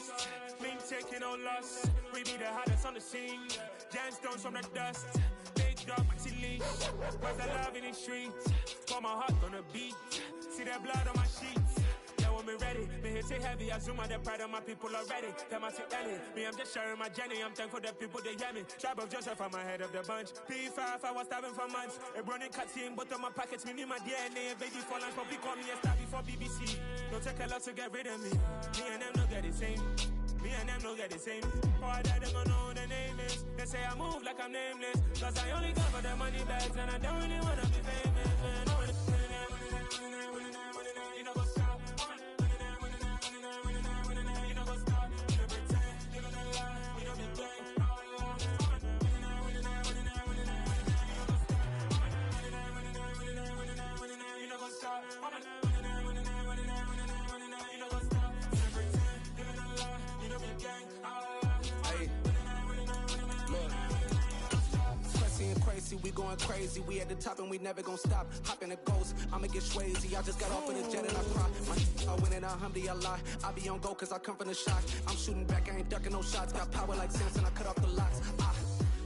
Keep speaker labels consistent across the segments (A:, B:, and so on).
A: trust. Mean taking no loss. We be the hottest on the scene. Gemstones from the dust. Big dog, pretty leash. Where's the love in the streets? Pour my heart on the beat. See that blood on my sheets. Yeah, when we ready, me hit it heavy. I zoom out the pride of my people already. Them I say Ellie, me I'm just sharing my journey. I'm thankful that people they hear me. Tribe of Joseph, I'm ahead of the bunch. P5, I was starving for months. A running cutscene, but on my pockets, me my DNA. Baby for lunch, but we call me a star before BBC. Don't take a lot to get rid of me. Me and them don't get the same. Me and them don't get the same. All that they gonna know who the name is. They say I move like I'm nameless. Cause I only come for the money bags and I don't really wanna be famous, man. You know what's up? You know what's up? You don't pretend, you don't lie, you don't be gang. You know what's up?
B: We going crazy, we at the top and we never gonna stop. Hop in a ghost, I'ma get swayzy. I just got off of the jet and I cry. I win in a alhamdulillah. I be on go cause I come from the shot. I'm shooting back, I ain't ducking no shots. Got power like Samson, I cut off the locks.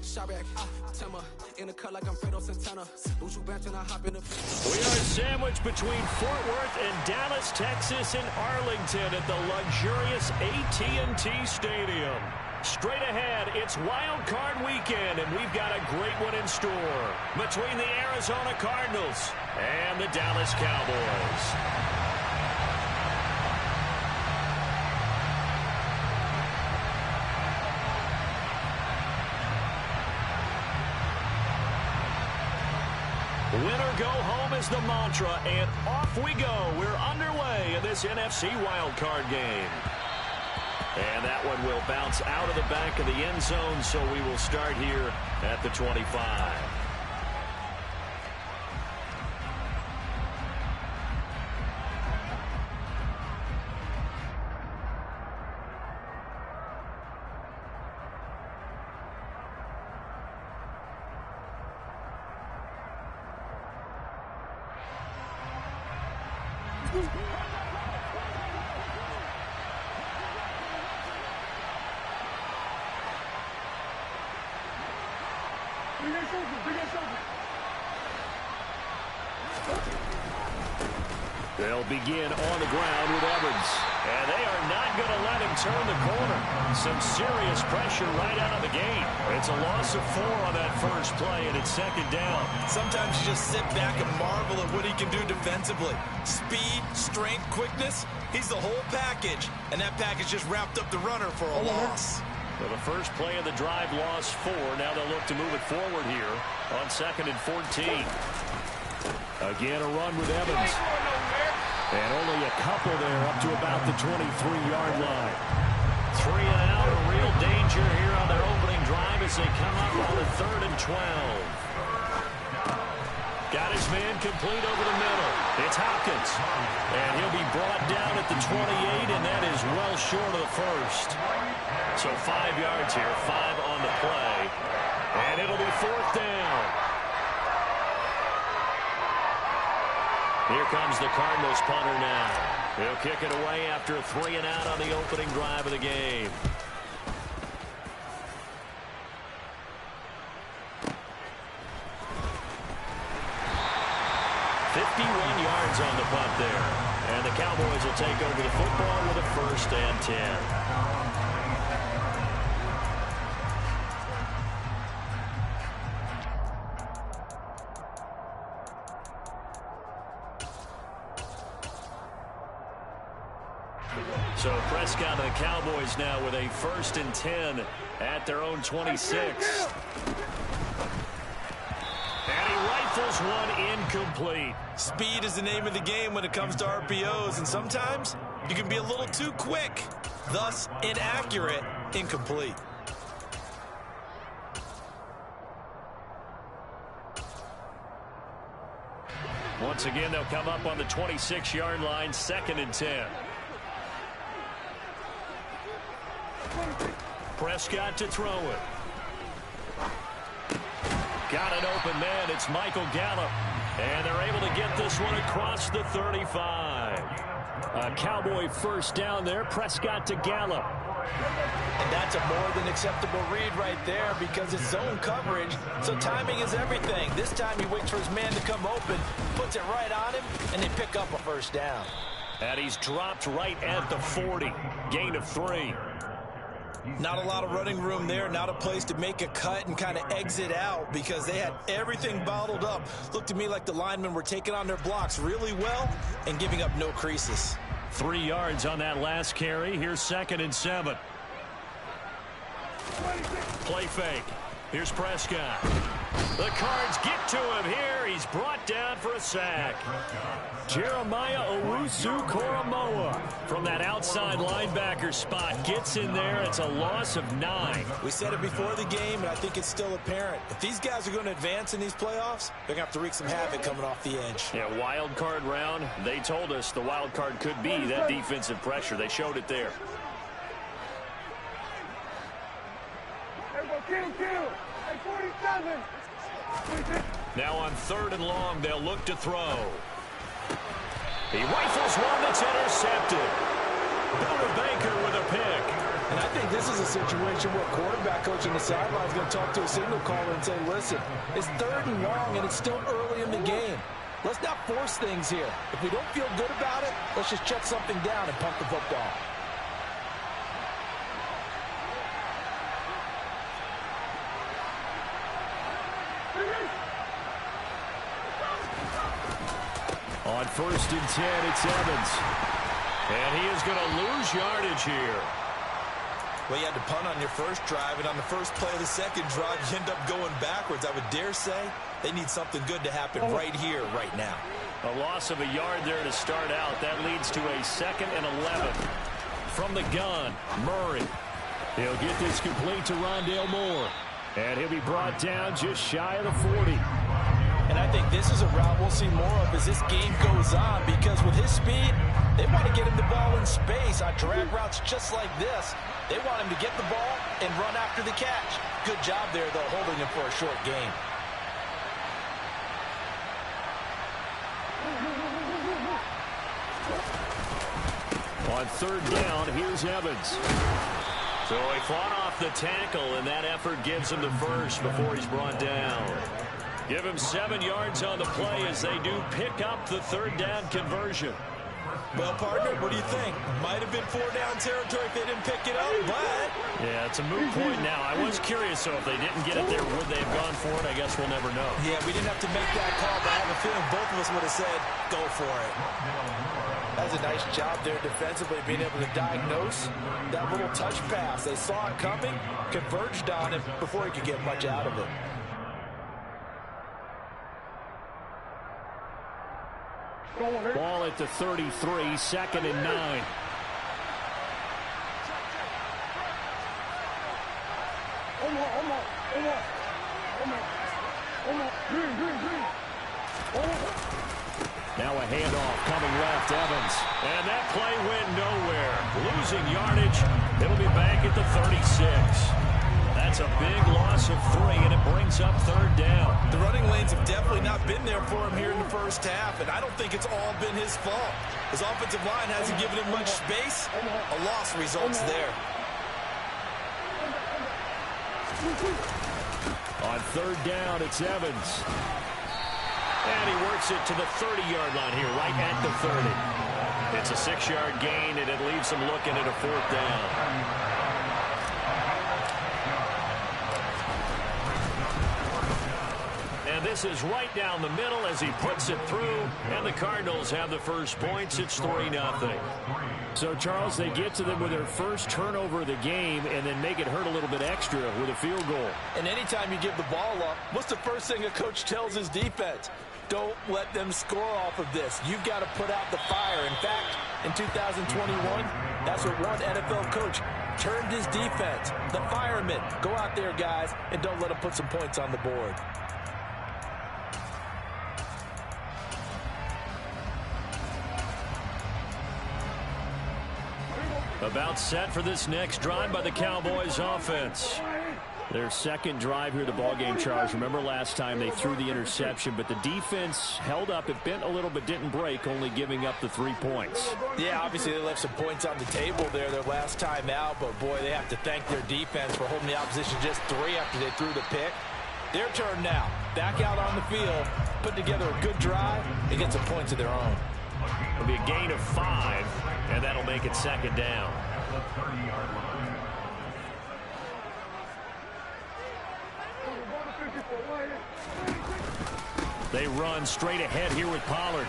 B: Shabak, Tema, in the cut like I'm Fredo Santana. Buju Banton, I hop in the...
C: We are sandwiched between Fort Worth and Dallas, Texas, and Arlington at the luxurious AT&T Stadium. Straight ahead, it's Wild Card Weekend, and we've got a great one in store between the Arizona Cardinals and the Dallas Cowboys. Winner go home is the mantra, and off we go. We're underway in this NFC wildcard game. And that one will bounce out of the back of the end zone, so we will start here at the 25. They'll begin on the ground with Evans. And they are not going to let him turn the corner. Some serious pressure right out of the gate. It's a loss of 4 on that first play, and it's second down.
D: Sometimes you just sit back and marvel at what he can do defensively. Speed, strength, quickness, he's the whole package. And that package just wrapped up the runner for a loss.
C: Well, the first play of the drive lost 4. Now they'll look to move it forward here on 2nd and 14. Again, a run with Evans. And only a couple there up to about the 23-yard line. 3 and out, a real danger here on their opening drive as they come up on the 3rd and 12. Got his man complete over the middle. It's Hopkins. And he'll be brought down at the 28, and that is well short of the first. So 5 yards here, 5 on the play. And it'll be 4th down. Here comes the Cardinals punter now. He'll kick it away after a 3 and out on the opening drive of the game. Yards on the punt there. And the Cowboys will take over the football with a 1st and 10. So Prescott and the Cowboys now with a 1st and 10 at their own 26. And he rifles one incomplete.
D: Speed is the name of the game when it comes to RPOs, and sometimes you can be a little too quick, thus inaccurate, incomplete.
C: Once again, they'll come up on the 26-yard line, 2nd and 10. Prescott to throw it. Got an open man. It's Michael Gallup. And they're able to get this one across the 35. A Cowboy first down there. Prescott to Gallup.
D: And that's a more than acceptable read right there because it's zone coverage, so timing is everything. This time he waits for his man to come open, puts it right on him, and they pick up a first down.
C: And he's dropped right at the 40. Gain of 3.
D: Not a lot of running room there, not a place to make a cut and kind of exit out because they had everything bottled up. Looked to me like the linemen were taking on their blocks really well and giving up no creases.
C: 3 yards on that last carry. Here's 2nd and 7. Play fake. Here's Prescott. The Cards get to him here. He's brought down for a sack. Jeremiah Owusu-Koramoah from that outside linebacker spot gets in there. It's a loss of 9.
D: We said it before the game, and I think it's still apparent. If these guys are going to advance in these playoffs, they're going to have to wreak some havoc coming off the edge.
C: Yeah, wild card round. They told us the wild card could be that defensive pressure. They showed it there. Now on 3rd and long, they'll look to throw. He rifles one that's intercepted. Buda Baker with a pick.
D: And I think this is a situation where quarterback coach on the sideline is going to talk to a signal caller and say, listen, it's 3rd and long and it's still early in the game. Let's not force things here. If we don't feel good about it, let's just check something down and pump the football.
C: On 1st and 10, it's Evans. And he is going to lose yardage here.
D: Well, you had to punt on your first drive, and on the first play of the second drive, you end up going backwards. I would dare say they need something good to happen right here, right now.
C: A loss of a yard there to start out. That leads to a 2nd and 11. From the gun, Murray. He'll get this complete to Rondale Moore. And he'll be brought down just shy of the 40.
D: And I think this is a route we'll see more of as this game goes on because with his speed, they want to get him the ball in space on drag routes just like this. They want him to get the ball and run after the catch. Good job there, though, holding him for a short gain.
C: On 3rd down, here's Evans. So he fought off the tackle, and that effort gives him the first before he's brought down. Give him 7 yards on the play as they do pick up the 3rd down conversion.
D: Well, partner, what do you think? Might have been 4-down territory if they didn't pick it up, but...
C: Yeah, it's a moot point now. I was curious, so if they didn't get it there, would they have gone for it? I guess we'll never know.
D: Yeah, we didn't have to make that call, but I have a feeling both of us would have said, go for it. That's a nice job there defensively, being able to diagnose that little touch pass. They saw it coming, converged on it before he could get much out of it.
C: Ball at the 33, 2nd and 9. Now a handoff coming left, Evans. And that play went nowhere. Losing yardage. It'll be back at the 36. That's a big loss of 3, and it brings up 3rd down.
D: The running lanes have definitely not been there for him here in the first half, and I don't think it's all been his fault. His offensive line hasn't given him much space. A loss results there.
C: On 3rd down, it's Evans. And he works it to the 30-yard line here, right at the 30. It's a 6-yard gain, and it leaves him looking at a 4th down. And this is right down the middle as he puts it through, and the Cardinals have the first points. It's 3-0. So, Charles, they get to them with their first turnover of the game and then make it hurt a little bit extra with a field goal.
D: And anytime you give the ball up, what's the first thing a coach tells his defense? Don't let them score off of this. You've got to put out the fire. In fact, in 2021, that's what one NFL coach termed his defense. The firemen. Go out there, guys, and don't let them put some points on the board.
C: About set for this next drive by the Cowboys offense. Their second drive here, the ballgame, Charles. Remember last time they threw the interception, but the defense held up. It bent a little but didn't break, only giving up the 3 points.
D: Yeah, obviously they left some points on the table there their last time out, but boy, they have to thank their defense for holding the opposition just 3 after they threw the pick. Their turn now. Back out on the field, put together a good drive, and get some points of their own.
C: It'll be a gain of 5, and that'll make it second down. They run straight ahead here with Pollard.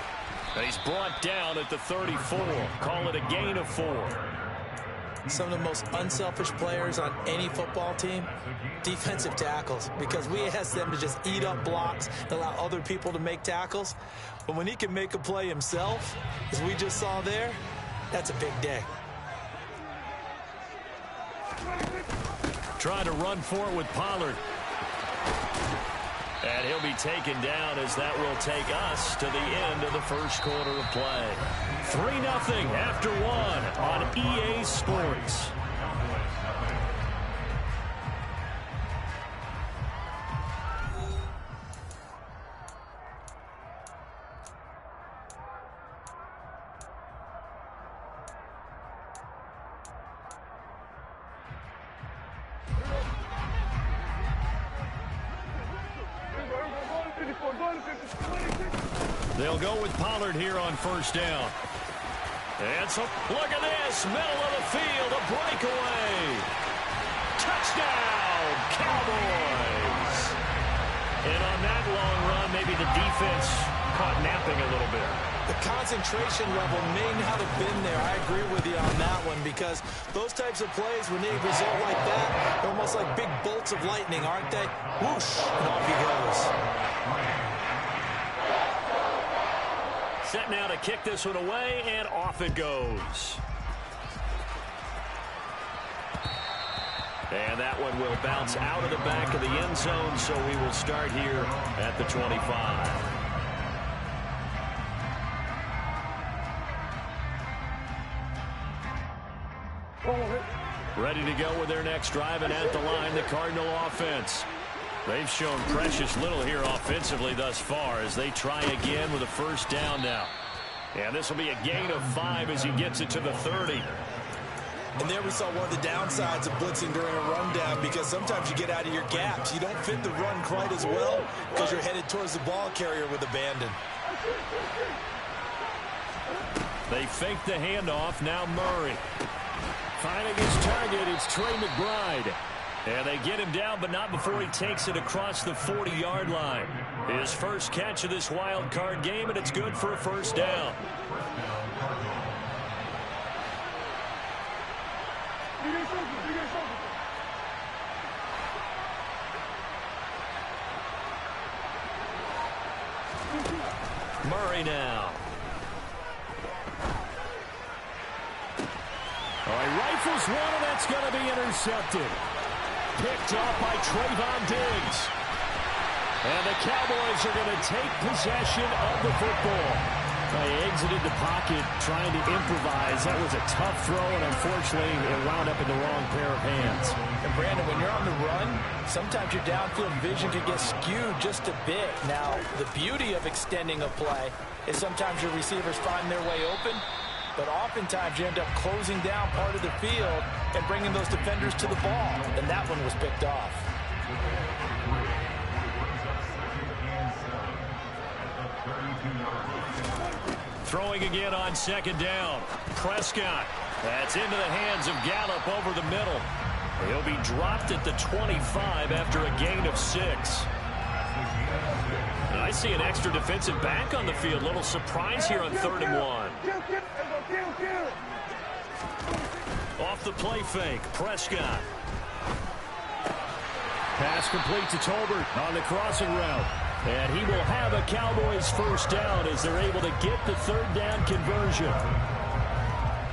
C: And he's brought down at the 34. Call it a gain of 4.
D: Some of the most unselfish players on any football team, defensive tackles, because we ask them to just eat up blocks and allow other people to make tackles. But when he can make a play himself, as we just saw there, that's a big day.
C: Trying to run for it with Pollard. And he'll be taken down as that will take us to the end of the first quarter of play. 3-0 after 1 on EA Sports. They'll go with Pollard here on first down. And so, look at this, middle of the field, a breakaway. Touchdown, Cowboys. And on that long run, maybe the defense caught napping a little bit.
D: The concentration level may not have been there. I agree with you on that one, because those types of plays, when they result like that, they're almost like big bolts of lightning, aren't they? Whoosh, and off he goes.
C: Set now to kick this one away, and off it goes. And that one will bounce out of the back of the end zone, so we will start here at the 25. Ready to go with their next drive, and at the line, the Cardinal offense. They've shown precious little here offensively thus far as they try again with a first down now. And this will be a gain of 5 as he gets it to the 30.
D: And there we saw one of the downsides of blitzing during a rundown, because sometimes you get out of your gaps. You don't fit the run quite as well because you're headed towards the ball carrier with abandon.
C: They fake the handoff. Now Murray. Finding his target, it's Trey McBride. And they get him down, but not before he takes it across the 40-yard line. His first catch of this wild card game, and it's good for a first down. Murray now. Oh, he rifles one, and that's going to be intercepted. Picked off by Trayvon Diggs. And the Cowboys are going to take possession of the football. They exited the pocket trying to improvise. That was a tough throw, and unfortunately, it wound up in the wrong pair of hands.
D: And Brandon, when you're on the run, sometimes your downfield vision can get skewed just a bit. Now, the beauty of extending a play is sometimes your receivers find their way open, but oftentimes you end up closing down part of the field and bringing those defenders to the ball. And that one was picked off.
C: Throwing again on second down. Prescott. That's into the hands of Gallup over the middle. He'll be dropped at the 25 after a gain of 6. And I see an extra defensive back on the field. Little surprise here on 3rd and 1. Off the play fake, Prescott. Pass complete to Tolbert on the crossing route. And he will have a Cowboys first down as they're able to get the 3rd down conversion.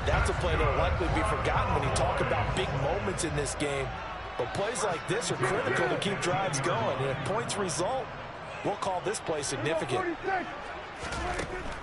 D: That's a play that will likely be forgotten when you talk about big moments in this game. But plays like this are critical to keep drives going. And if points result, we'll call this play significant.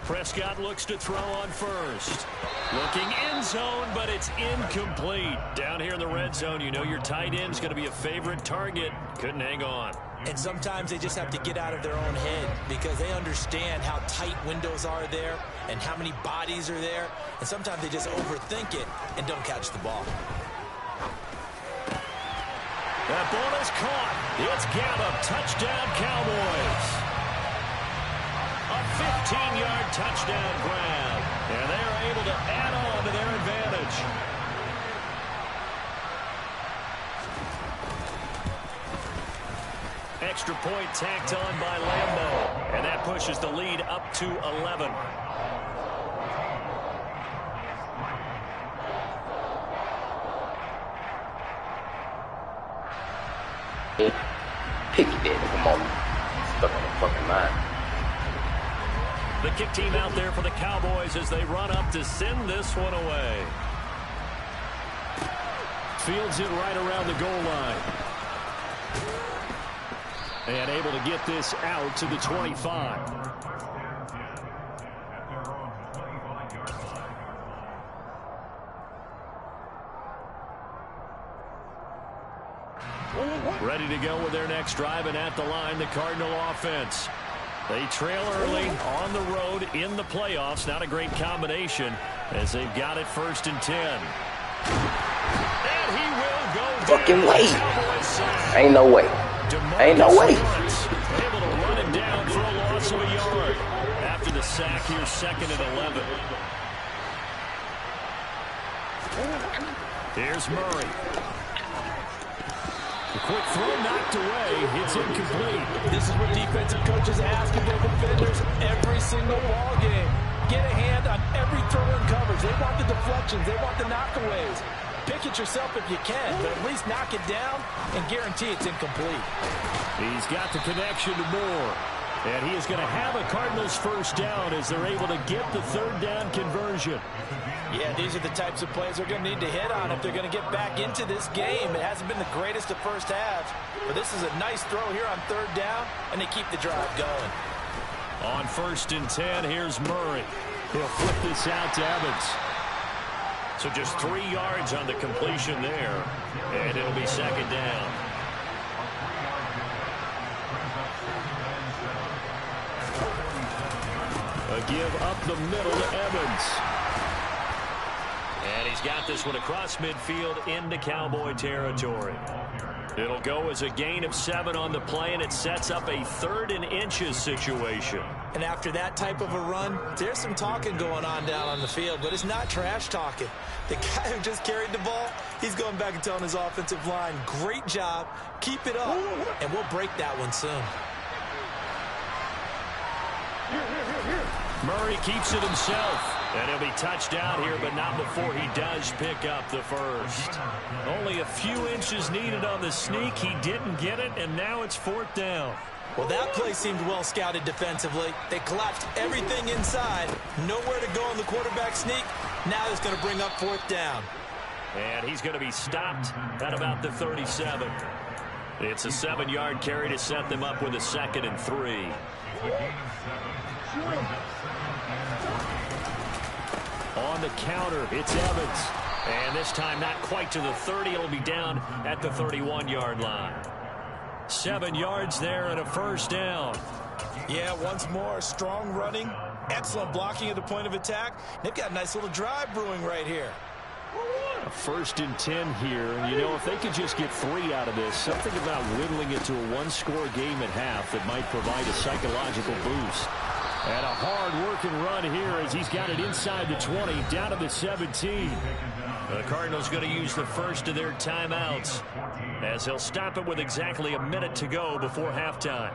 C: Prescott looks to throw on first. Looking end zone, but it's incomplete. Down here in the red zone, you know your tight end's going to be a favorite target. Couldn't hang on.
D: And sometimes they just have to get out of their own head because they understand how tight windows are there and how many bodies are there. And sometimes they just overthink it and don't catch the ball.
C: That ball is caught. It's Gallup. Touchdown, Cowboys. A 15-yard touchdown grab. And they are able to add on to their advantage. Extra point tacked on by Lambeau. And that pushes the lead up to 11.
E: Pick it, come on. Stuck on the fucking line.
C: The kick team out there for the Cowboys as they run up to send this one away. Fields it right around the goal line. And able to get this out to the 25. Ready to go with their next drive, and at the line, the Cardinal offense. They trail early on the road in the playoffs. Not a great combination as they've got it 1st and 10. And he will go
E: fucking
C: down.
E: way. Ain't no way. Ain't no way.
C: Able to run it down for a loss of a yard. After the sack here, 2nd and 11. Here's Murray. The quick throw knocked away. It's incomplete.
D: This is what defensive coaches ask of their defenders every single ball game. Get a hand on every throw and coverage. They want the deflections. They want the knockaways. Pick it yourself if you can, but at least knock it down and guarantee it's incomplete.
C: He's got the connection to Moore. And he is going to have a Cardinals 1st down as they're able to get the 3rd down conversion.
D: Yeah, these are the types of plays they're going to need to hit on if they're going to get back into this game. It hasn't been the greatest of first halves, but this is a nice throw here on 3rd down, and they keep the drive going.
C: On 1st and 10, here's Murray. He'll flip this out to Evans. So just 3 yards on the completion there, and it'll be 2nd down. A give up the middle to Evans. And he's got this one across midfield into Cowboy territory. It'll go as a gain of 7 on the play, and it sets up a 3rd and inches situation.
D: And after that type of a run, there's some talking going on down on the field, but it's not trash talking. The guy who just carried the ball, he's going back and telling his offensive line, great job, keep it up, and we'll break that one soon.
C: Murray keeps it himself. And he'll be touched down here, but not before he does pick up the 1st. Only a few inches needed on the sneak. He didn't get it, and now it's 4th down.
D: Well, that play seemed well scouted defensively. They collapsed everything inside. Nowhere to go on the quarterback sneak. Now it's going to bring up 4th down.
C: And he's going to be stopped at about the 37. It's a 7-yard carry to set them up with a 2nd and 3. On the counter, it's Evans. And this time not quite to the 30. It'll be down at the 31-yard line. 7 yards there and a 1st down.
D: Yeah, once more, strong running, excellent blocking at the point of attack. They've got a nice little drive brewing right here.
C: A 1st and 10 here. And, you know, if they could just get 3 out of this, something about whittling it to a 1-score game at half that might provide a psychological boost. And a hard-working run here as he's got it inside the 20, down to the 17. The Cardinals going to use the first of their timeouts as they'll stop it with exactly a minute to go before halftime.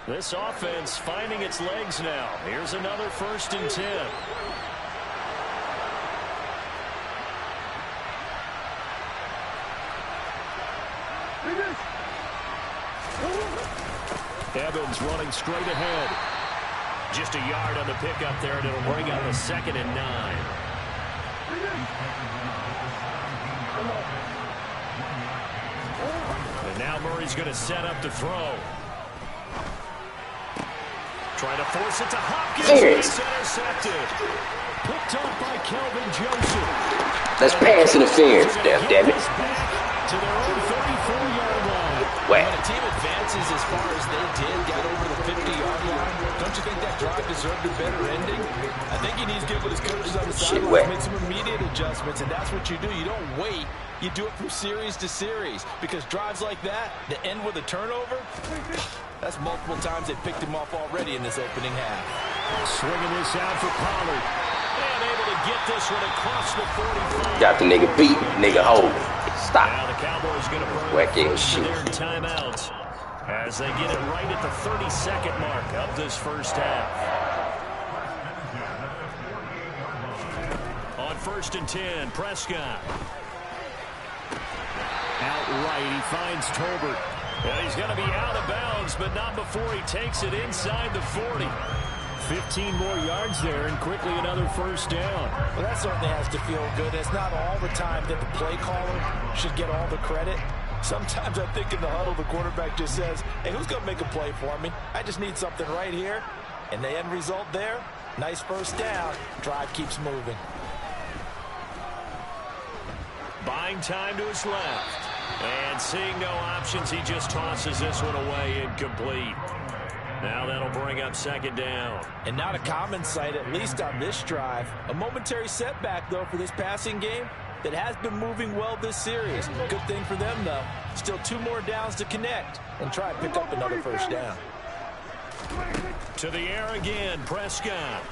C: This offense finding its legs now. Here's another 1st and 10. Evans running straight ahead. Just a yard on the pickup there, and it'll bring up a 2nd and 9. And now Murray's going to set up to throw. Trying to force it to Hopkins.
E: Interference.
C: It's intercepted. Picked up by Kelvin Joseph.
E: That's pass interference, damn it.
C: To their own 34-yard line.
E: Wait.
D: When a team advances as far as they did, got over the 50-yard line, don't you think that drive deserved a better ending? I think he needs to get with his coaches on the sidelines, make some immediate adjustments, and that's what you do. You don't wait. You do it from series to series, because drives like that end with a turnover, that's multiple times they picked him off already in this opening half.
C: Swinging this out for Pollard. And able to get this one across the 45.
E: Got the nigga beat, nigga hold. Stop.
C: Now the Cowboys going to burn
E: Whack ass
C: first
E: shit.
C: their timeouts as they get it right at the 32nd mark of this first half. On 1st and 10, Prescott. Outright, he finds Tolbert. And he's going to be out of bounds, but not before he takes it inside the 40. 15 more yards there, and quickly another first down.
D: Well, that certainly has to feel good. It's not all the time that the play caller should get all the credit. Sometimes I think in the huddle, the quarterback just says, hey, who's going to make a play for me? I just need something right here. And the end result there, nice first down. Drive keeps moving.
C: Buying time to his left. And seeing no options, he just tosses this one away incomplete. Now that'll bring up 2nd down.
D: And not a common sight, at least on this drive. A momentary setback, though, for this passing game that has been moving well this series. Good thing for them, though. Still 2 more downs to connect and try and pick up another first down.
C: To the air again, Prescott.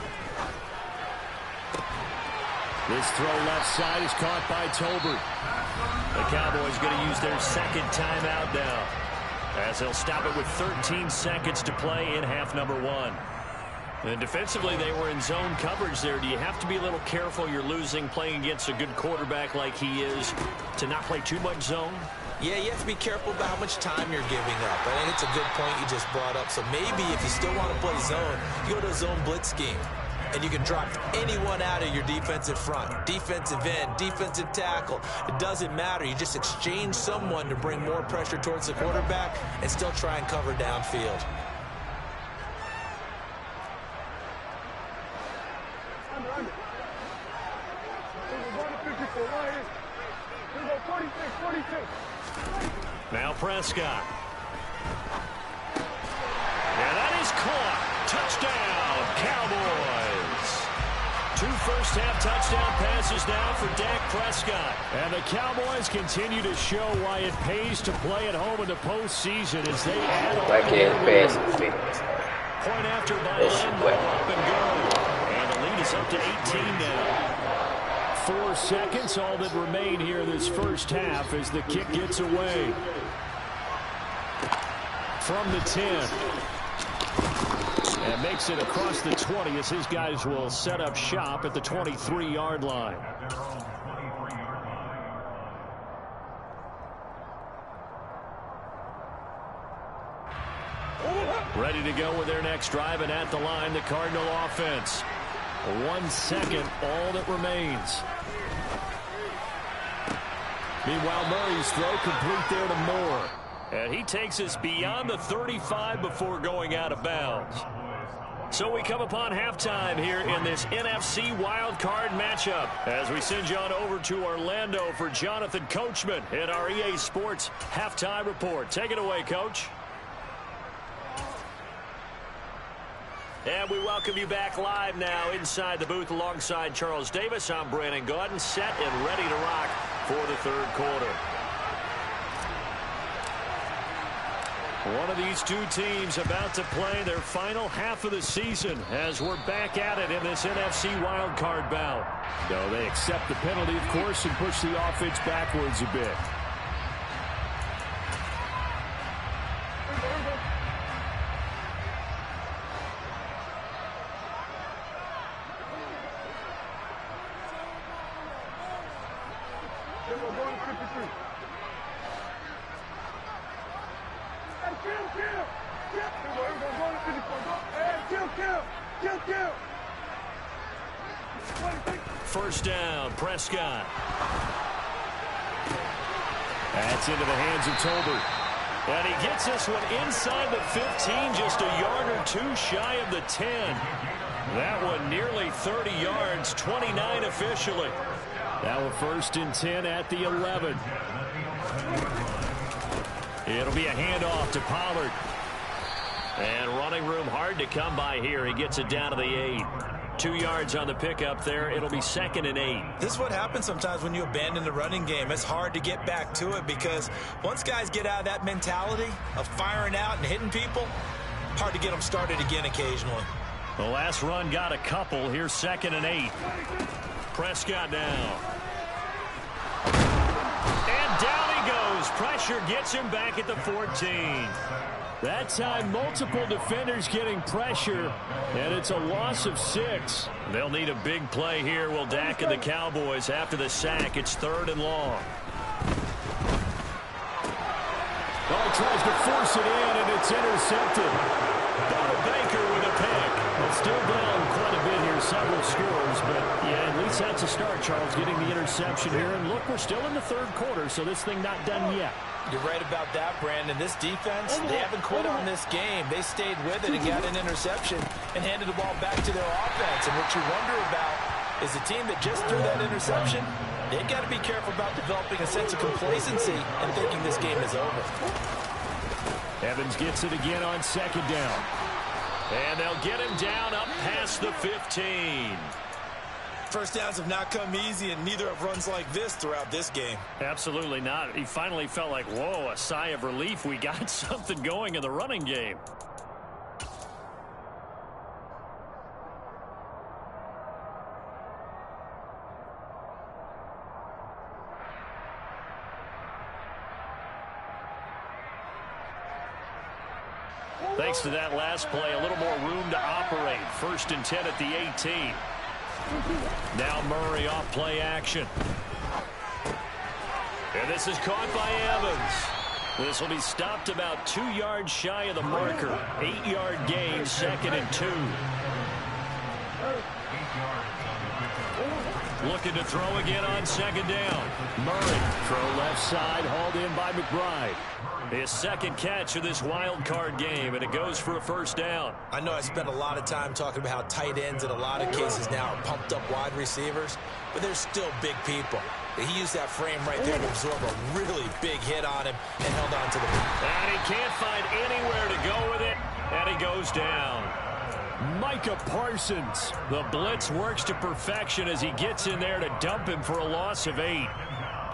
C: This throw left side is caught by Tolbert. The Cowboys going to use their 2nd timeout now, as they'll stop it with 13 seconds to play in half number 1. And defensively, they were in zone coverage there. Do you have to be a little careful? You're losing playing against a good quarterback like he is to not play too much zone?
D: Yeah, you have to be careful about how much time you're giving up. I think it's a good point you just brought up. So maybe if you still want to play zone, you go to a zone blitz scheme. And you can drop anyone out of your defensive front. Defensive end, defensive tackle. It doesn't matter. You just exchange someone to bring more pressure towards the quarterback and still try and cover downfield.
C: Now Prescott. And that is caught. Touchdown, Cowboys. 2 first-half touchdown passes now for Dak Prescott. And the Cowboys continue to show why it pays to play at home in the postseason as they add on. Point after by Lambo, up and go. And the lead is up to 18 now. 4 seconds, all that remain here this first half as the kick gets away. From the 10. And makes it across the 20 as his guys will set up shop at the 23-yard line. Ready to go with their next drive, and at the line, the Cardinal offense. 1 second, all that remains. Meanwhile, Murray's throw complete there to Moore. And he takes us beyond the 35 before going out of bounds. So we come upon halftime here in this NFC wildcard matchup as we send you on over to Orlando for Jonathan Coachman in our EA Sports halftime report. Take it away, Coach. And we welcome you back live now inside the booth alongside Charles Davis. I'm Brandon Gaudin, set and ready to rock for the 3rd quarter. One of these 2 teams about to play their final half of the season as we're back at it in this NFC wildcard bout. So they accept the penalty, of course, and push the offense backwards a bit. First down, Prescott. That's into the hands of Tolbert. And he gets this one inside the 15, just a yard or two shy of the 10. That one nearly 30 yards, 29 officially. Now a 1st and 10 at the 11. It'll be a handoff to Pollard. And running room hard to come by here. He gets it down to the 8. 2 yards on the pickup there. It'll be 2nd and 8.
D: This is what happens sometimes when you abandon the running game. It's hard to get back to it because once guys get out of that mentality of firing out and hitting people, hard to get them started again occasionally.
C: The last run got a couple. Here's 2nd and 8. Prescott now. And down he goes. Pressure gets him back at the 14. That time, multiple defenders getting pressure, and it's a loss of 6. They'll need a big play here, will Dak and the Cowboys. After the sack, it's 3rd and long.
A: Oh, he tries to force it in, and it's intercepted. Baker with a pick.
C: It's still down quite a bit here, several scores, but yeah, at least that's a start, Charles, getting the interception here. And look, we're still in the 3rd quarter, so this thing not done yet.
D: You're right about that, Brandon. This defense, they haven't quit on this game. They stayed with it and got an interception and handed the ball back to their offense. And what you wonder about is the team that just threw that interception, they've got to be careful about developing a sense of complacency and thinking this game is over.
C: Evans gets it again on 2nd down. And they'll get him down up past the 15.
D: First downs have not come easy, and neither have runs like this throughout this game.
C: Absolutely not. He finally felt like, whoa, a sigh of relief. We got something going in the running game. Thanks to that last play, a little more room to operate. 1st and 10 at the 18. Now Murray off play action. And this is caught by Evans. This will be stopped about 2 yards shy of the marker. 8-yard gain, 2nd and 2. Looking to throw again on 2nd down. Murray, throw left side, hauled in by McBride. His 2nd catch of this wild card game, and it goes for a 1st down.
D: I know I spent a lot of time talking about how tight ends in a lot of cases now are pumped up wide receivers, but they're still big people. He used that frame right there to absorb a really big hit on him and held on to the ball.
C: And he can't find anywhere to go with it, and he goes down. Micah Parsons. The blitz works to perfection as he gets in there to dump him for a loss of 8.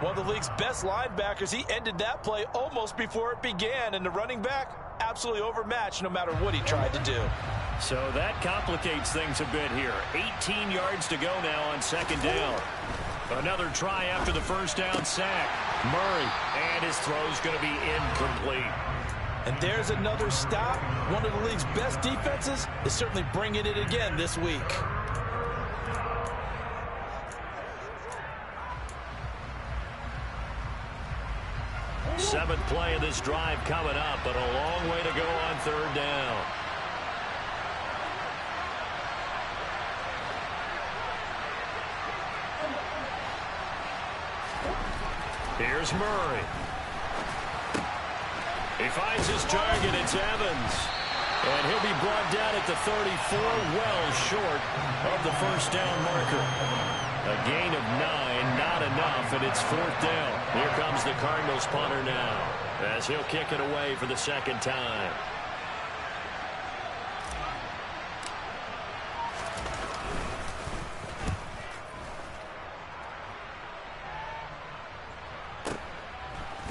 D: One of the league's best linebackers, he ended that play almost before it began, and the running back absolutely overmatched no matter what he tried to do.
C: So that complicates things a bit here. 18 yards to go now on 2nd down. Another try after the 1st down sack. Murray, and his throw's going to be incomplete.
D: And there's another stop. One of the league's best defenses is certainly bringing it again this week.
C: Seventh play of this drive coming up, but a long way to go on 3rd down. Here's Murray. He finds his target. It's Evans. And he'll be brought down at the 34, well short of the 1st down marker. A gain of 9, not enough, and it's 4th down. Here comes the Cardinals punter now, as he'll kick it away for the 2nd time.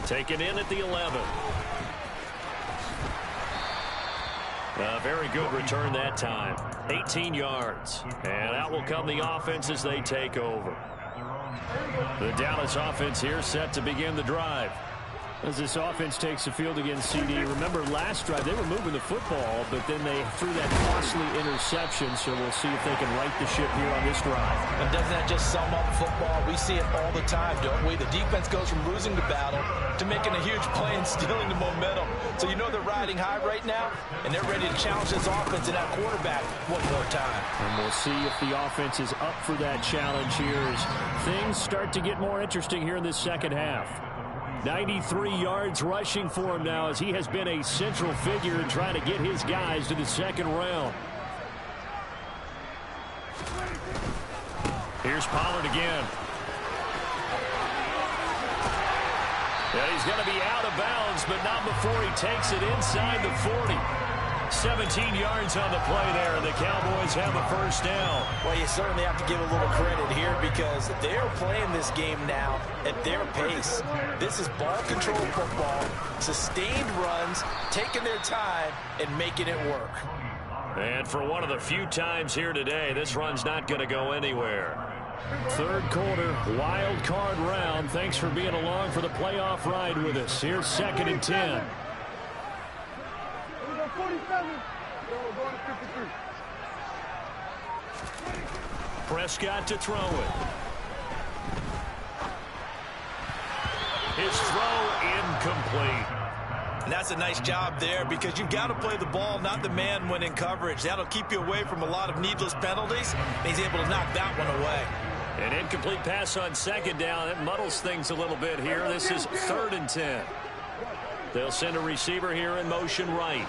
C: Taken in at the 11. A very good return that time. 18 yards. And out will come the offense as they take over. The Dallas offense here set to begin the drive. As this offense takes the field against CD, remember last drive they were moving the football, but then they threw that costly interception, so we'll see if they can right the ship here on this drive.
D: And doesn't that just sum up football? We see it all the time, don't we? The defense goes from losing the battle to making a huge play and stealing the momentum. So you know they're riding high right now, and they're ready to challenge this offense and that quarterback one more time.
C: And we'll see if the offense is up for that challenge here as things start to get more interesting here in this 2nd half. 93 yards rushing for him now, as he has been a central figure in trying to get his guys to the second round. Here's Pollard again. And he's going to be out of bounds, but not before he takes it inside the 40. 17 yards on the play there, and the Cowboys have a first down.
D: Well, you certainly have to give a little credit here because they're playing this game now at their pace. This is ball control football, sustained runs, taking their time, and making it work.
C: And for one of the few times here today, this run's not going to go anywhere. Third quarter, wild card round. Thanks for being along for the playoff ride with us. Here's 2nd and 10. Prescott to throw it. His throw incomplete.
D: And that's a nice job there because you've got to play the ball, not the man when in coverage. That'll keep you away from a lot of needless penalties. And he's able to knock that one away.
C: An incomplete pass on 2nd down. It muddles things a little bit here. This is 3rd and 10. They'll send a receiver here in motion right.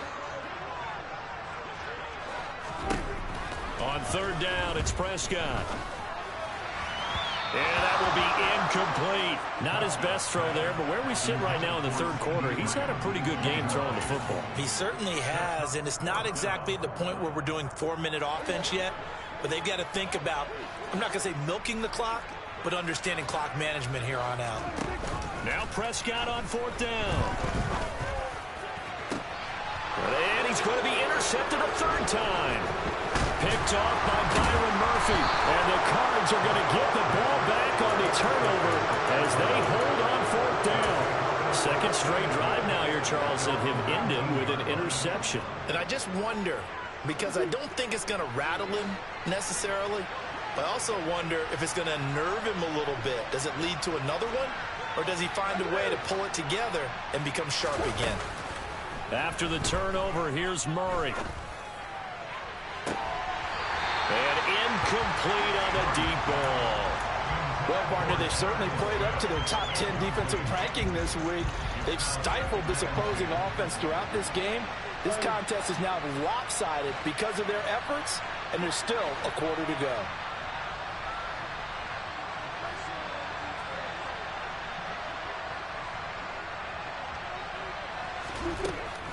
C: On 3rd down, it's Prescott. And that will be incomplete. Not his best throw there, but where we sit right now in the 3rd quarter, he's had a pretty good game throwing the football.
D: He certainly has, and it's not exactly at the point where we're doing 4-minute offense yet, but they've got to think about, I'm not going to say milking the clock, but understanding clock management here on out.
C: Now Prescott on 4th down. And he's going to be intercepted a 3rd time. Picked off by Byron Murphy. And the Cards are going to get the ball back on the turnover as they hold on 4th down. Second straight drive now here, Charles, and him ended with an interception.
D: And I just wonder, because I don't think it's going to rattle him necessarily, I also wonder if it's going to nerve him a little bit. Does it lead to another one? Or does he find a way to pull it together and become sharp again?
C: After the turnover, here's Murray. And incomplete on the deep ball.
D: Well, partner, they certainly played up to their top 10 defensive ranking this week. They've stifled this opposing offense throughout this game. This contest is now lopsided because of their efforts, and there's still a quarter to go.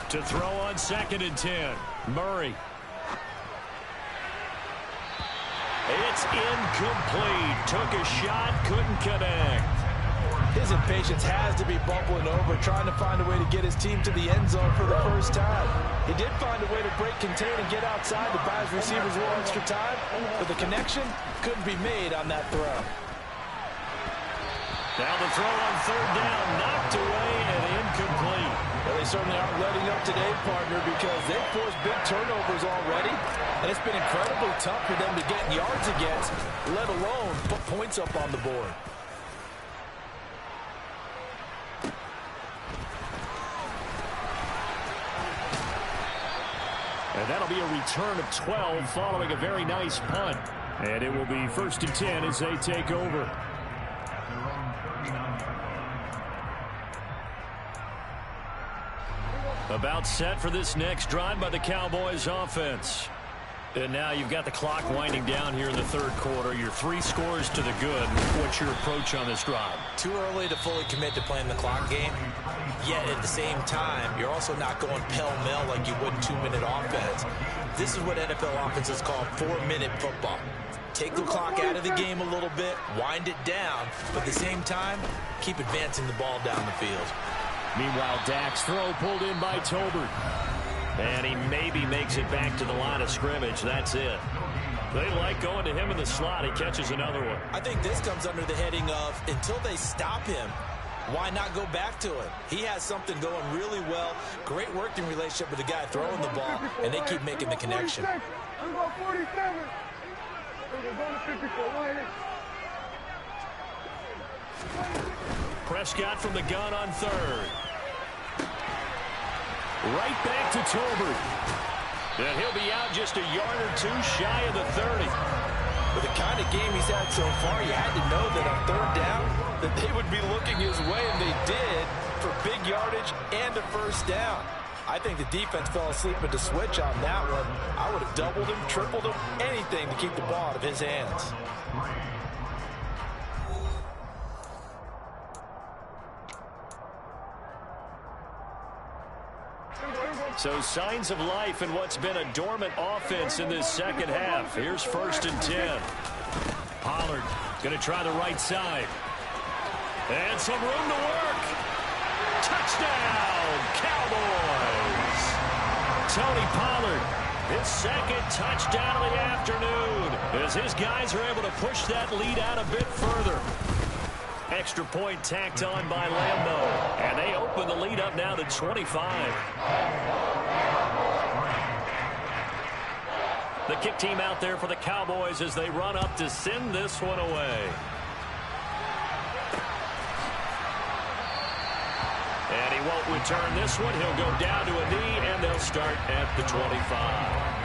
C: To throw on 2nd and 10, Murray. It's incomplete. Took a shot, couldn't connect.
D: His impatience has to be bubbling over, trying to find a way to get his team to the end zone for the first time. He did find a way to break contain and get outside to buy his receivers a little extra time, but the connection couldn't be made on that throw.
C: Now the throw on 3rd down, knocked away and incomplete.
D: Well, they certainly aren't letting up today, partner, because they've forced big turnovers already, and it's been incredibly tough for them to get yards against, let alone put points up on the board.
C: And that'll be a return of 12 following a very nice punt. And it will be 1st and 10 as they take over. About set for this next drive by the Cowboys offense. And now you've got the clock winding down here in the 3rd quarter. Your 3 scores to the good. What's your approach on this drive?
D: Too early to fully commit to playing the clock game. Yet at the same time, you're also not going pell-mell like you would in 2-minute offense. This is what NFL offenses call 4-minute football. Take the clock out of the game a little bit, wind it down, but at the same time, keep advancing the ball down the field.
C: Meanwhile, Dak's throw pulled in by Tolbert. And he maybe makes it back to the line of scrimmage. That's it. They like going to him in the slot. He catches another one.
D: I think this comes under the heading of until they stop him, why not go back to him? He has something going really well. Great working relationship with the guy throwing the ball, and they keep making the connection.
C: Prescott from the gun on 3rd. Right back to Tolbert. And he'll be out just a yard or two shy of the 30.
D: With the kind of game he's had so far, you had to know that on third down that they would be looking his way, and they did, for big yardage and a first down. I think the defense fell asleep at the switch on that one. I would have doubled him, tripled him, anything to keep the ball out of his hands.
C: So signs of life in what's been a dormant offense in this second half. Here's 1st and 10. Pollard going to try the right side. And some room to work. Touchdown, Cowboys. Tony Pollard, his second touchdown of the afternoon, as his guys are able to push that lead out a bit further. Extra point tacked on by Lambeau, and they open the lead up now to 25. The kick team out there for the Cowboys as they run up to send this one away. And he won't return this one. He'll go down to a knee, and they'll start at the 25.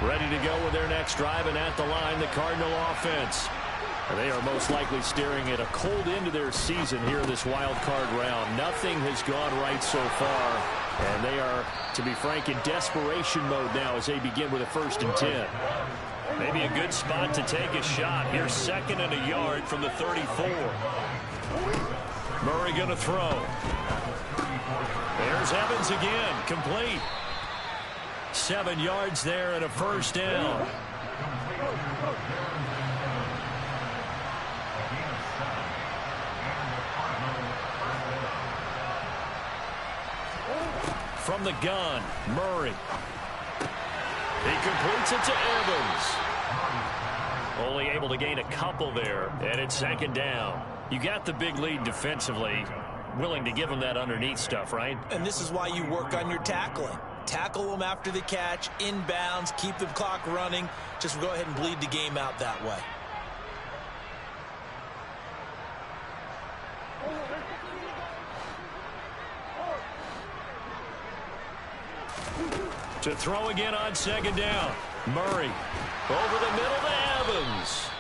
C: Ready to go with their next drive, and at the line, the Cardinal offense. They are most likely staring at a cold end to their season here in this wild card round. Nothing has gone right so far, and they are, to be frank, in desperation mode now as they begin with a 1st and 10. Maybe a good spot to take a shot. Here's 2nd and a yard from the 34. Murray going to throw. There's Evans again, complete. 7 yards there and a first down. From the gun, Murray. He completes it to Evans. Only able to gain a couple there, and it's 2nd down. You got the big lead defensively. Willing to give him that underneath stuff, right?
D: And this is why you work on your tackling. Tackle them after the catch, inbounds, keep the clock running. Just go ahead and bleed the game out that way.
C: To throw again on 2nd down. Murray over the middle to Evans.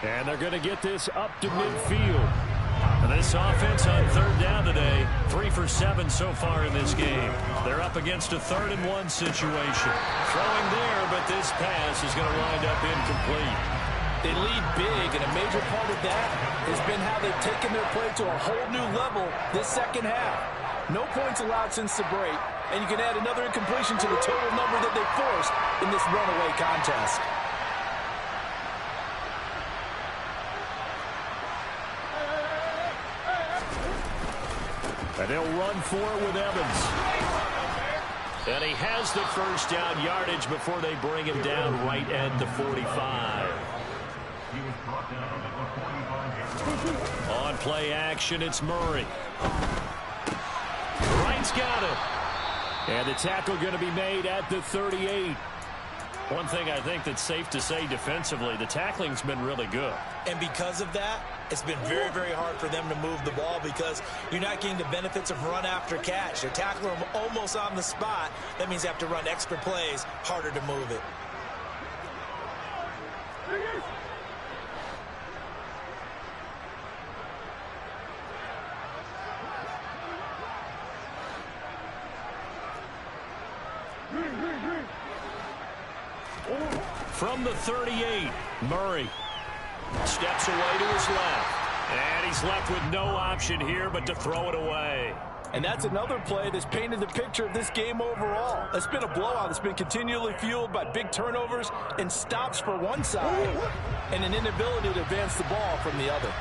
C: And they're going to get this up to midfield. And this offense on 3rd down today, 3 for 7 so far in this game. They're up against a 3rd and 1 situation. Throwing there, but this pass is going to wind up incomplete.
D: They lead big, and a major part of that has been how they've taken their play to a whole new level this second half. No points allowed since the break, and you can add another incompletion to the total number that they forced in this runaway contest.
C: And they'll run for it with Evans. And he has the first down yardage before they bring him down right at the 45. On play action, it's Murray. Wright's got it. And the tackle going to be made at the 38. One thing I think that's safe to say defensively, the tackling's been really good.
D: And because of that, it's been very, very hard for them to move the ball because you're not getting the benefits of run after catch. They're tackling them almost on the spot. That means they have to run extra plays, harder to move it.
C: From the 38, Murray steps away to his left. And he's left with no option here but to throw it away.
D: And that's another play that's painted the picture of this game overall. It's been a blowout that's been continually fueled by big turnovers and stops for one side and an inability to advance the ball from the other.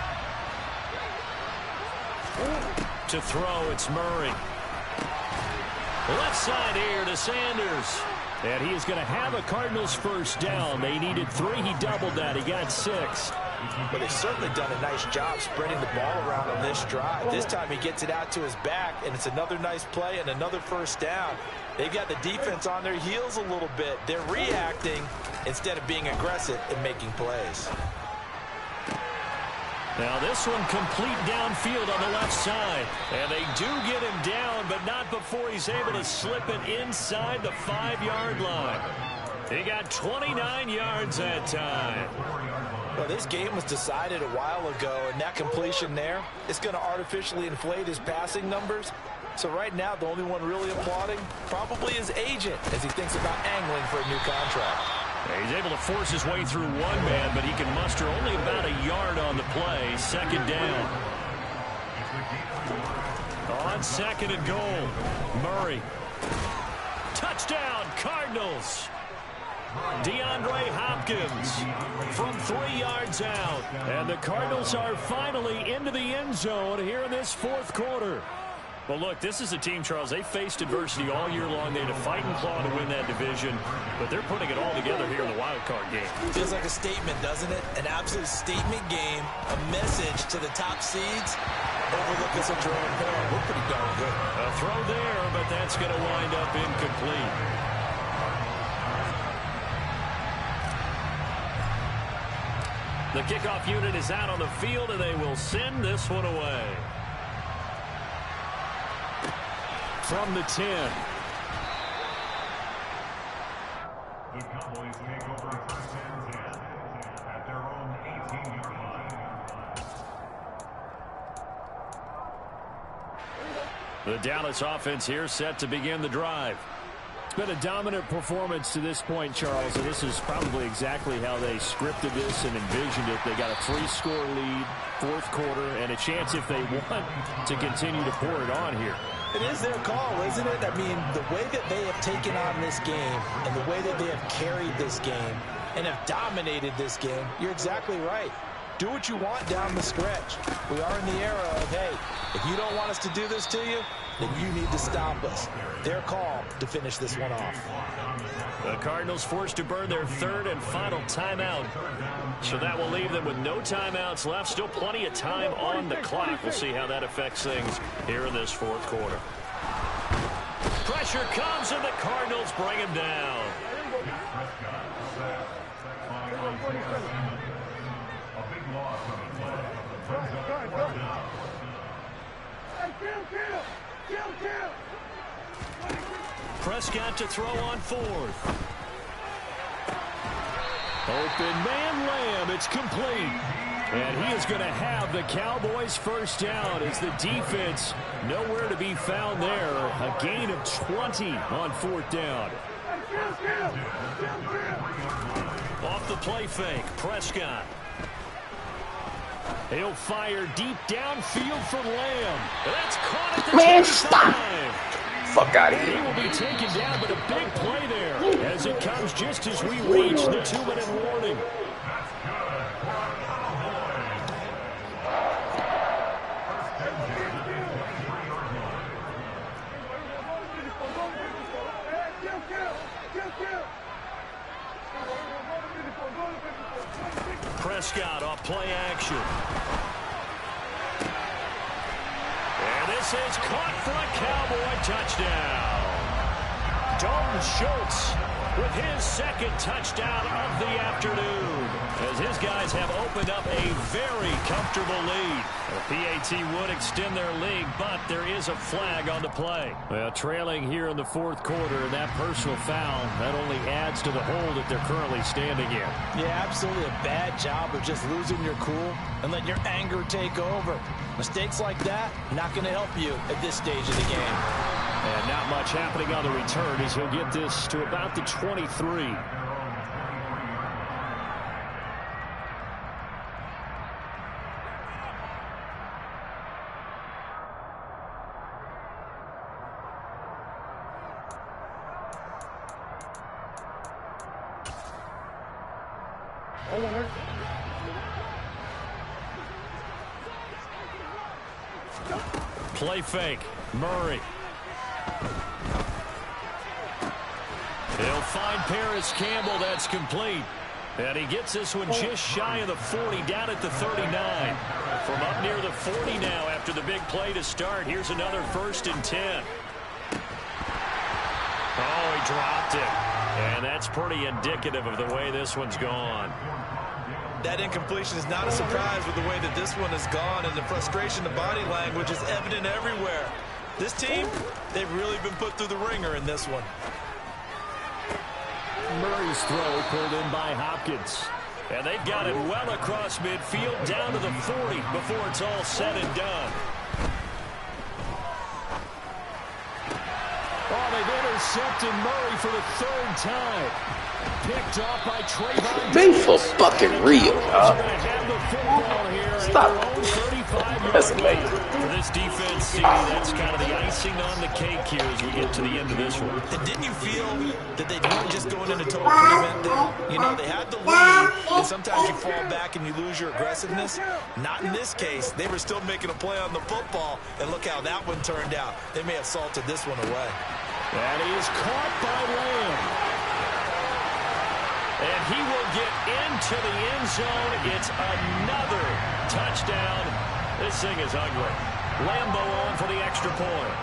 C: To throw, it's Murray. Left side here to Sanders. And he is going to have a Cardinals first down. They needed 3. He doubled that. He got 6.
D: But they've certainly done a nice job spreading the ball around on this drive. This time he gets it out to his back, and it's another nice play and another first down. They've got the defense on their heels a little bit. They're reacting instead of being aggressive and making plays.
C: Now this one complete downfield on the left side. And they do get him down, but not before he's able to slip it inside the 5-yard line. He got 29 yards that time.
D: Well, this game was decided a while ago, and that completion there is going to artificially inflate his passing numbers. So right now, the only one really applauding probably his agent as he thinks about angling for a new contract.
C: He's able to force his way through one man, but he can muster only about a yard on the play. Second down. On second and goal, Murray. Touchdown, Cardinals. DeAndre Hopkins from 3 yards out. And the Cardinals are finally into the end zone here in this fourth quarter. Well, look, this is a team, Charles, they faced adversity all year long. They had to fight and claw to win that division, but they're putting it all together here in the wild card game.
D: Feels like a statement, doesn't it? An absolute statement game, a message to the top seeds. Overlook us at your own peril. We're pretty darn good.
C: A throw there, but that's going to wind up incomplete. The kickoff unit is out on the field, and they will send this one away. From the 10.
F: The Cowboys take over first and 10 at their own 18-yard line.
C: The Dallas offense here set to begin the drive.
G: It's been a dominant performance to this point, Charles, and this is probably exactly how they scripted this and envisioned it. They got a 3-score lead, fourth quarter, and a chance if they want to continue to pour it on here.
D: It is their call, isn't it? I mean, the way that they have taken on this game and the way that they have carried this game and have dominated this game, you're exactly right. Do what you want down the stretch. We are in the era of, hey, if you don't want us to do this to you, then you need to stop us. Their call to finish this one off.
C: The Cardinals forced to burn their third and final timeout. So that will leave them with no timeouts left. Still plenty of time on the clock. We'll see how that affects things here in this fourth quarter. Pressure comes, and the Cardinals bring him down. Prescott to throw on fourth. Open man Lamb, it's complete. And he is going to have the Cowboys first down as the defense nowhere to be found there. A gain of 20 on fourth down. Off the play fake, Prescott. He'll fire deep downfield for Lamb. That's caught at the 25.
E: Stop. Fuck out of here.
C: He will be taken down, but a big play there as it comes just as we reach the 2-minute warning. Prescott off play action. And this is caught for a Cowboy touchdown. Dalton Schultz with his second touchdown of the afternoon as his guys have opened up a very comfortable lead. The PAT would extend their lead, but there is a flag on the play. Well, trailing here in the fourth quarter, and that personal foul, that only adds to the hole that they're currently standing in.
D: Yeah, absolutely a bad job of just losing your cool and letting your anger take over. Mistakes like that, not going to help you at this stage of the game.
G: And not much happening on the return as he'll get this to about the 23.
C: Play fake, Murray. He'll find Paris Campbell. That's complete. And he gets this one just shy of the 40, down at the 39. From up near the 40 now after the big play to start. Here's another 1st and 10. Oh, he dropped it. And that's pretty indicative of the way this one's gone.
D: That incompletion is not a surprise with the way that this one has gone, and the frustration, the body language is evident everywhere. This team, they've really been put through the ringer in this one.
G: Murray's throw pulled in by Hopkins.
C: And they've got it well across midfield down to the 40 before it's all said and done.
G: Oh, they've intercepted Murray for the third time. Picked off by Trayvon.
E: Be for fucking real, dog. Stop. That's amazing.
C: For this defense, CD, that's kind of the icing on the cake here as we get to the end of this one.
D: And didn't you feel that they weren't just going into total prevent there? You know, they had the lead, and sometimes you fall back and you lose your aggressiveness. Not in this case. They were still making a play on the football, and look how that one turned out. They may have salted this one away.
G: And he is caught by Lamb.
C: And he will get into the end zone. It's another touchdown. This thing is ugly. Lambo on for the extra point.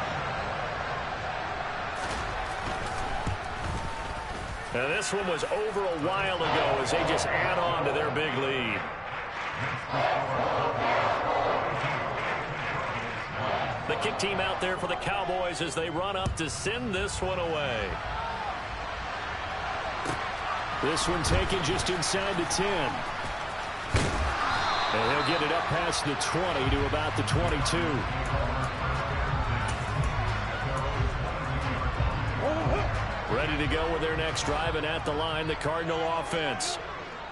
C: And this one was over a while ago as they just add on to their big lead. The kick team out there for the Cowboys as they run up to send this one away.
G: This one taken just inside the 10. And he'll get it up past the 20 to about the 22. Ready to go with their next drive, and at the line, the Cardinal offense.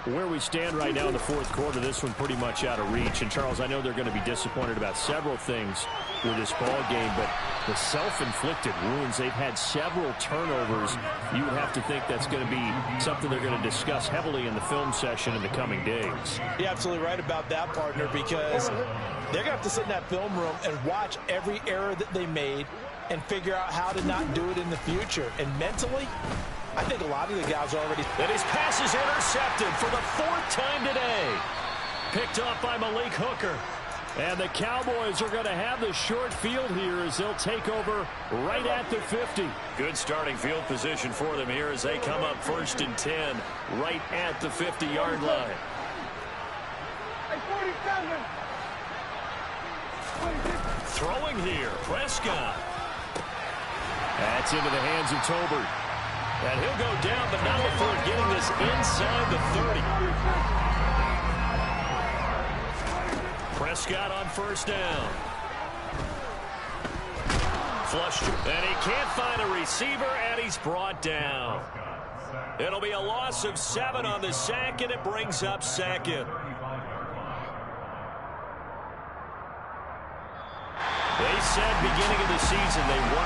G: Where we stand right now in the fourth quarter, this one pretty much out of reach. And, Charles, I know they're going to be disappointed about several things with this ball game, but the self-inflicted wounds, they've had several turnovers. You would have to think that's going to be something they're going to discuss heavily in the film session in the coming days.
D: You're absolutely right about that, partner, because they're going to have to sit in that film room and watch every error that they made and figure out how to not do it in the future. And mentally, I think a lot of the guys are already...
C: And his pass is intercepted for the fourth time today. Picked off by Malik Hooker.
G: And the Cowboys are going to have the short field here as they'll take over right at the 50.
C: Good starting field position for them here as they come up 1st and 10 right at the 50-yard line. Throwing here, Prescott.
G: That's into the hands of Tolbert.
C: And he'll go down, but not before getting this inside the 30. Prescott on 1st down. Flushed, and he can't find a receiver, and he's brought down. It'll be a loss of 7 on the sack, and it brings up 2nd. They said beginning of the season they wanted